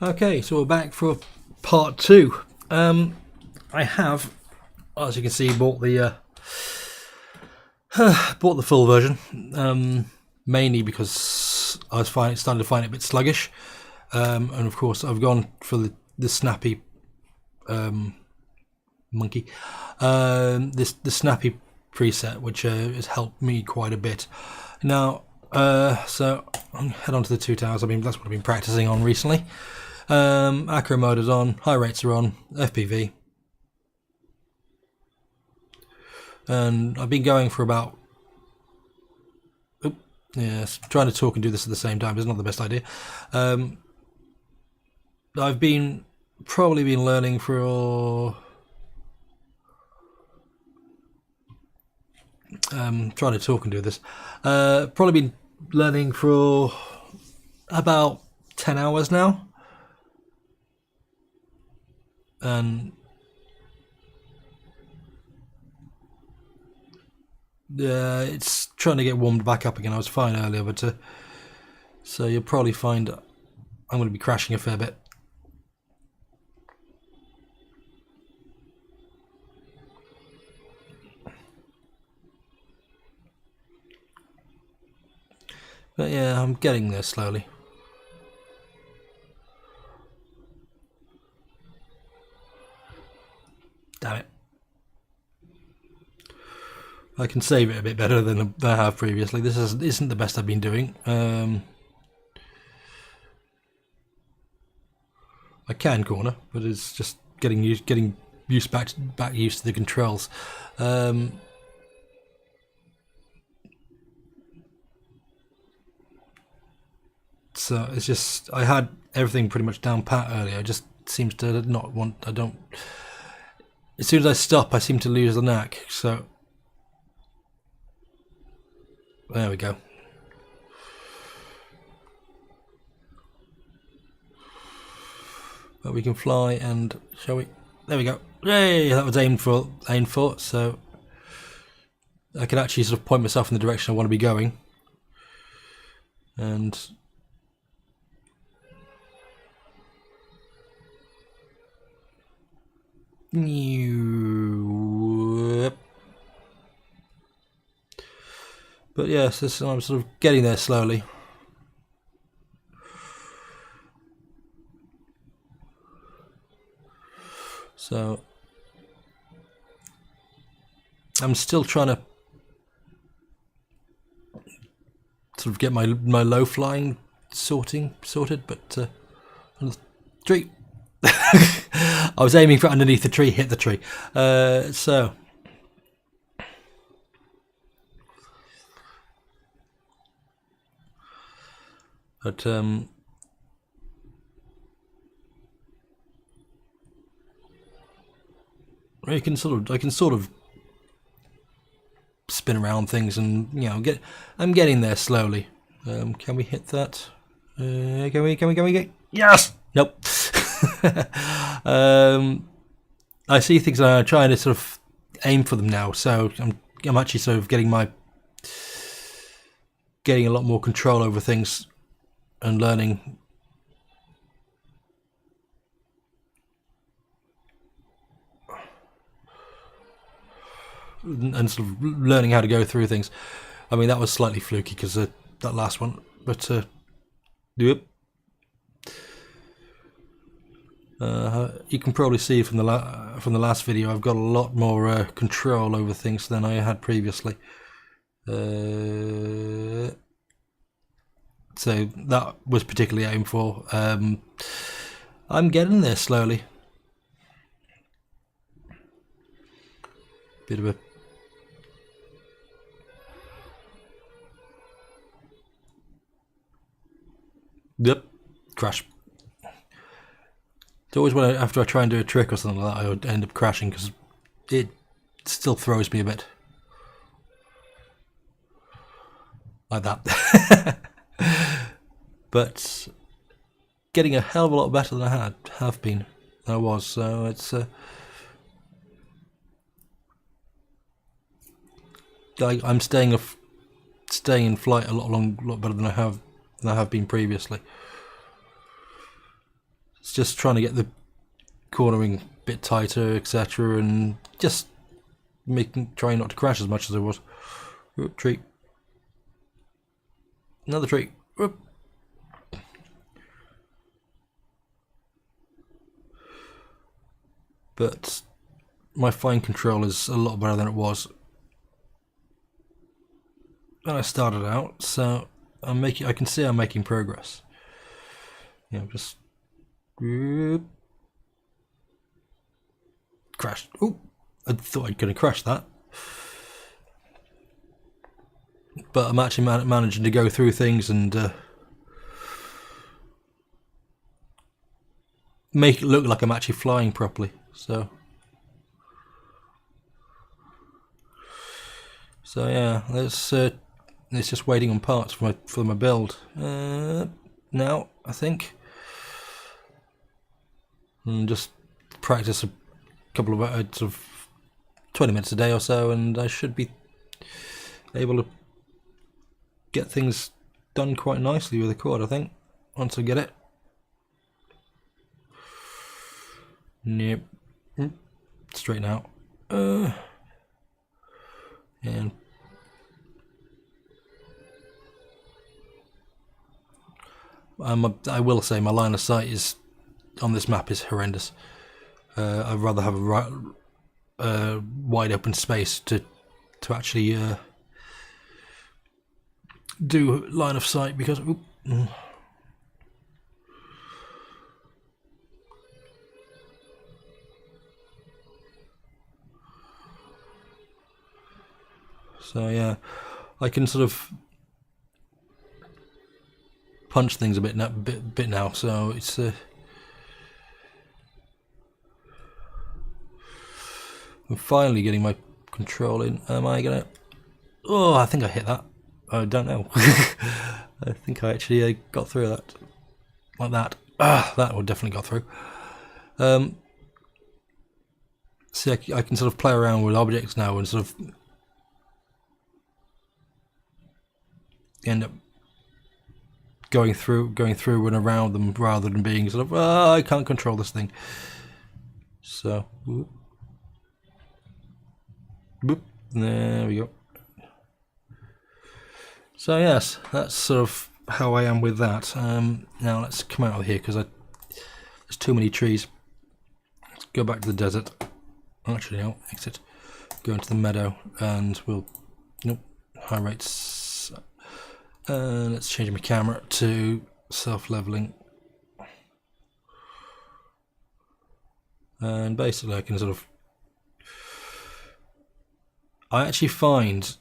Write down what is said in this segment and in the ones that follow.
Okay, so we're back for part two. I have, as you can see, bought the full version, mainly because I was starting to find it a bit sluggish, and of course I've gone for the snappy monkey, the snappy preset, which has helped me quite a bit. Now, so I'll head on to the 2 towers. I mean, that's what I've been practicing on recently. Acro mode is on, high rates are on, FPV, and I've been going for about, yes, trying to talk and do this at the same time is not the best idea. I've probably been learning for trying to talk and do this, probably been learning for about 10 hours now. And it's trying to get warmed back up again. I was fine earlier, but so you'll probably find I'm going to be crashing a fair bit. But yeah, I'm getting there slowly. Damn it. I can save it a bit better than I have previously. This isn't the best I've been doing. I can corner, but it's just getting used back used to the controls. So it's just, I had everything pretty much down pat earlier. It just seems to not want. As soon as I stop, I seem to lose the knack. So there we go. But we can fly, and shall we? There we go. Yay! That was aimed for. So I can actually sort of point myself in the direction I want to be going. And but yes, I'm sort of getting there slowly. So I'm still trying to sort of get my low flying sorted, but tree. I was aiming for underneath the tree, hit the tree. So but I can sort of spin around things, and I'm getting there slowly. Can we hit that? Can we get? Yes. Nope. I see things and I'm trying to sort of aim for them now, so I'm actually sort of getting a lot more control over things and learning. And sort of learning how to go through things. I mean, that was slightly fluky because that last one, but yep. You can probably see from the last video, I've got a lot more control over things than I had previously. So that was particularly aimed for. I'm getting there slowly. Bit of a yep, crash. It's always when after I try and do a trick or something like that, I would end up crashing because it still throws me a bit. Like that. But getting a hell of a lot better than I was. So it's I'm staying in flight a lot better than I have been previously. it's just trying to get the cornering a bit tighter, etc., and just trying not to crash as much as I was. Oop, tree. Another tree. Oop. But my fine control is a lot better than it was when I started out, so I can see I'm making progress. Just crashed. Oh, I thought I'd gonna crash that, but I'm actually managing to go through things and make it look like I'm actually flying properly. So yeah, it's just waiting on parts for my build now, I think, and just practice a couple of sort of 20 minutes a day or so, and I should be able to get things done quite nicely with the quad, I think, once I get it. Yep. Straighten out. And I will say my line of sight is on this map is horrendous. I'd rather have a wide open space to actually do line of sight, because so yeah, I can sort of punch things a bit now, so it's I'm finally getting my control in. Am I gonna? Oh, I think I hit that. I don't know. I think I actually got through that like that. That would definitely got through. See, I can sort of play around with objects now and sort of end up going through and around them, rather than being sort of, I can't control this thing. So, boop, there we go. So yes, that's sort of how I am with that. Now let's come out of here, because there's too many trees. Let's go back to the desert. Actually, no, exit. Go into the meadow, and we'll, nope, high rates. Let's change my camera to self-leveling, and basically I can sort of, I actually find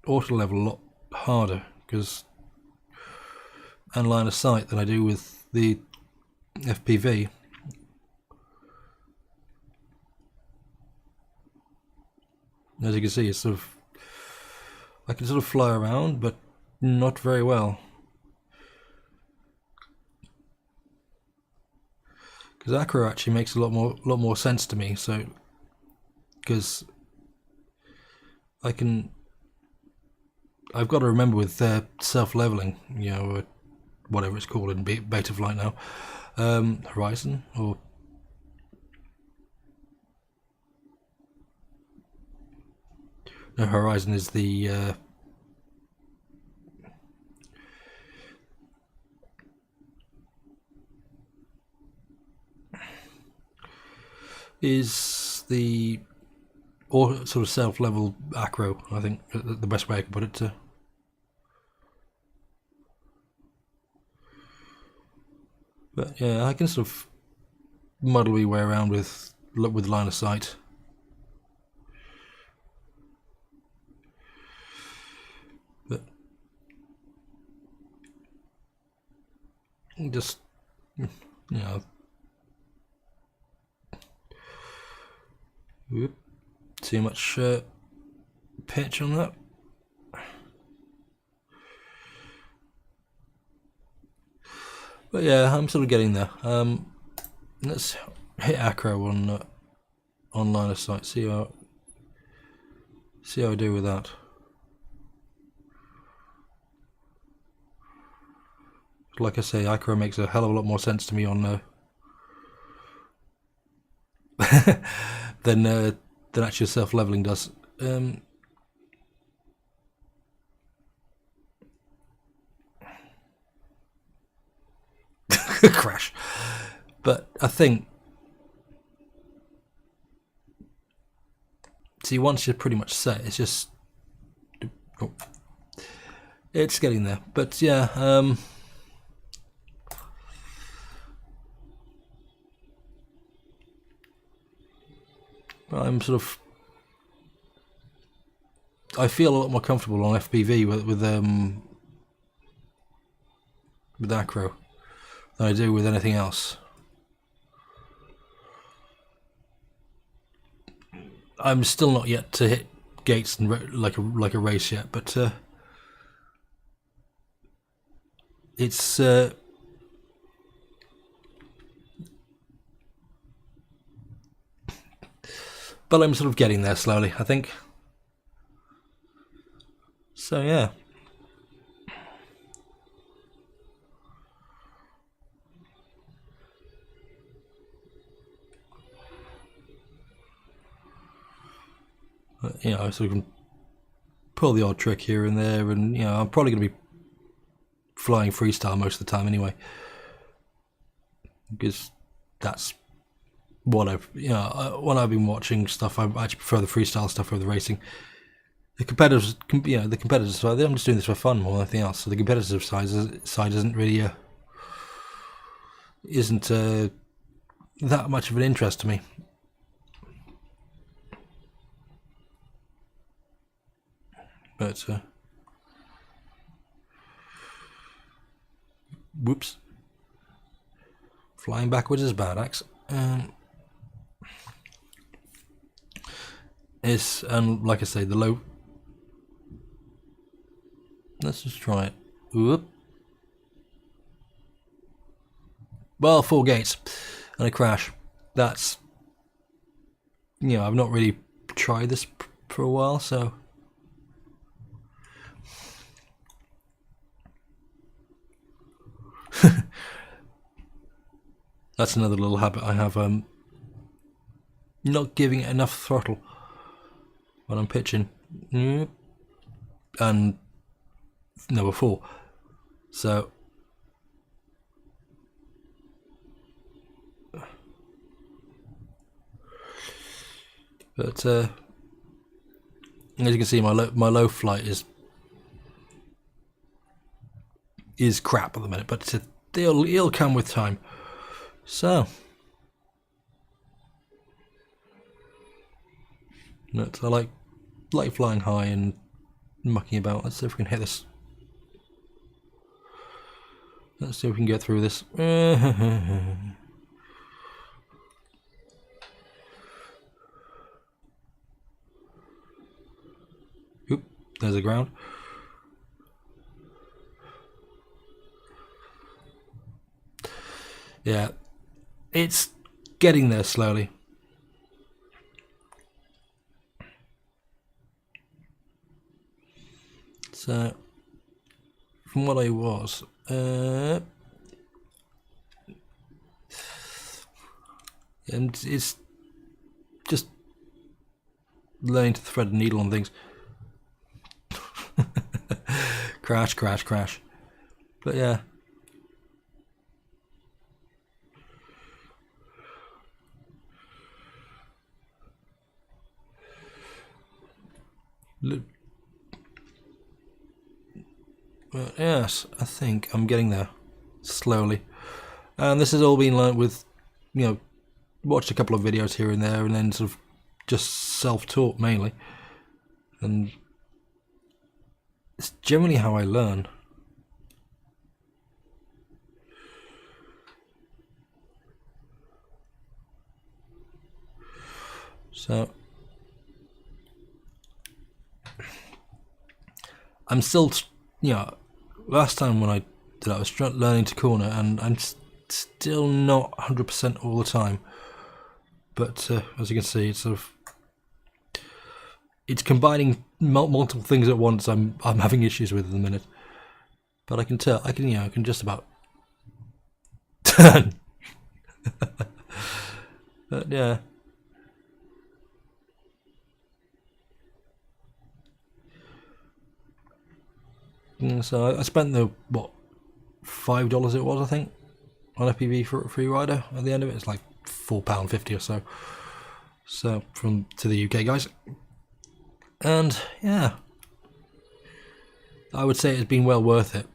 auto level a lot harder and line of sight than I do with the FPV. As you can see, it's sort of, I can sort of fly around, but not very well, because acro actually makes a lot more sense to me. So, because I've got to remember with self-leveling, whatever it's called in beta flight now, Horizon, or no, Horizon is the or sort of self-level acro, I think, the best way I can put it to. But yeah, I can sort of muddle my way around with line of sight. But just, whoop, too much pitch on that. But yeah, I'm sort of getting there. Let's hit acro on line of sight. See how I do with that. Like I say, acro makes a hell of a lot more sense to me on than actually self-leveling does. Crash. But I think, see, once you're pretty much set, it's just, oh, it's getting there. But yeah, I'm sort of, I feel a lot more comfortable on FPV with acro than I do with anything else. I'm still not yet to hit gates and like a race yet, but it's but I'm sort of getting there slowly, I think. So yeah. You know, so we can pull the odd trick here and there, and you know, I'm probably going to be flying freestyle most of the time anyway, because that's what I've, you know, when I've been watching stuff, I actually prefer the freestyle stuff over the racing. The competitors, you know, the competitors side, I'm just doing this for fun more than anything else. So the competitive side isn't really isn't that much of an interest to me. But whoops, flying backwards is bad, Axe. It's, and like I say, the low. Let's just try it. Whoop. Well, 4 gates and a crash. That's, you know, I've not really tried this for a while, so. That's another little habit I have, not giving it enough throttle when I'm pitching. And number 4. So but as you can see, my low flight is crap at the minute, but it'll come with time. So but I like flying high and mucking about. Let's see if we can hit this. Let's see if we can get through this. Oop, there's the ground. Yeah, it's getting there slowly. So, from what I was, and it's just learning to thread the needle on things. Crash, crash, crash. But yeah. But yes, I think I'm getting there slowly, and this has all been learnt with, you know, watched a couple of videos here and there, and then sort of just self-taught mainly, and it's generally how I learn. So I'm still, you know, last time when I did, I was learning to corner, and I'm still not 100% all the time. But as you can see, it's sort of, it's combining multiple things at once. I'm having issues with at the minute, but I can tell, I can just about turn. But yeah, So I spent the what, $5 it was, I think, on FPV Freerider. At the end of it, it's like £4.50 or so. So to the UK guys, and yeah, I would say it's been well worth it.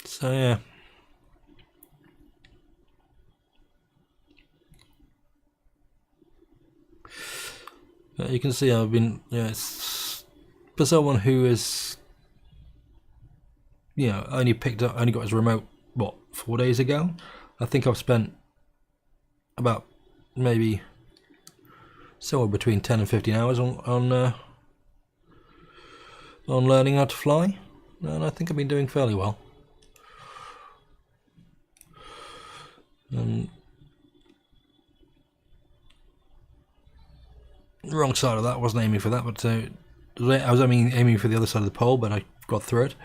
So yeah. You can see I've been, it's for someone who is, only got his remote, what, 4 days ago? I think I've spent about maybe somewhere between 10 and 15 hours on learning how to fly, and I think I've been doing fairly well. Wrong side of that, I wasn't aiming for that, but I was aiming for the other side of the pole, but I got through it.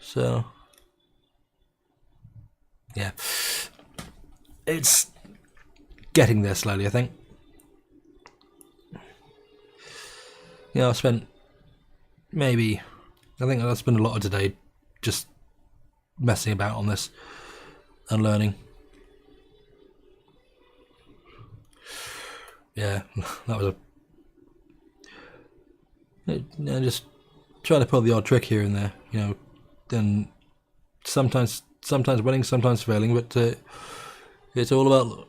So yeah, it's getting there slowly, I think. I spent I think I spent a lot of today just messing about on this and learning. Yeah, that was just trying to pull the odd trick here and there, and sometimes winning, sometimes failing, but it's all about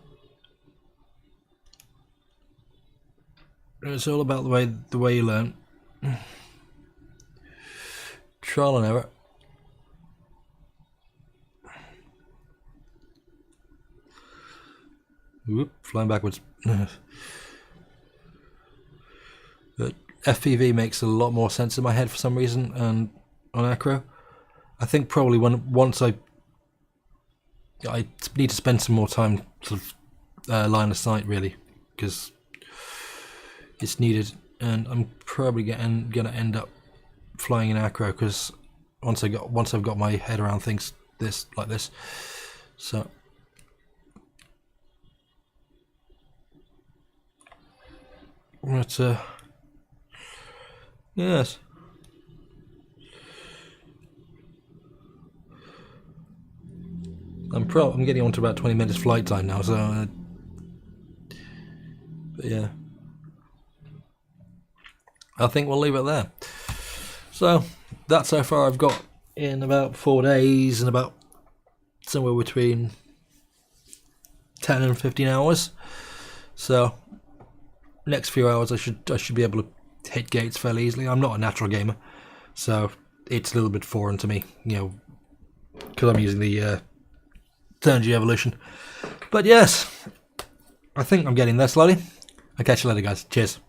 the way you learn. Trial and error. Whoop, flying backwards. But FPV makes a lot more sense in my head for some reason, and on acro, I think probably once I need to spend some more time sort of line of sight, really, because it's needed, and I'm probably gonna end up flying in acro, because once I've got my head around things like this. So but yes, I'm getting on to about 20 minutes flight time now, so but yeah, I think we'll leave it there. So that's how far I've got in about 4 days, and about somewhere between 10 and 15 hours. So next few hours I should be able to hit gates fairly easily. I'm not a natural gamer, so it's a little bit foreign to me, because I'm using the Turn-G Evolution. But yes, I think I'm getting there slowly. I'll catch you later, guys. Cheers.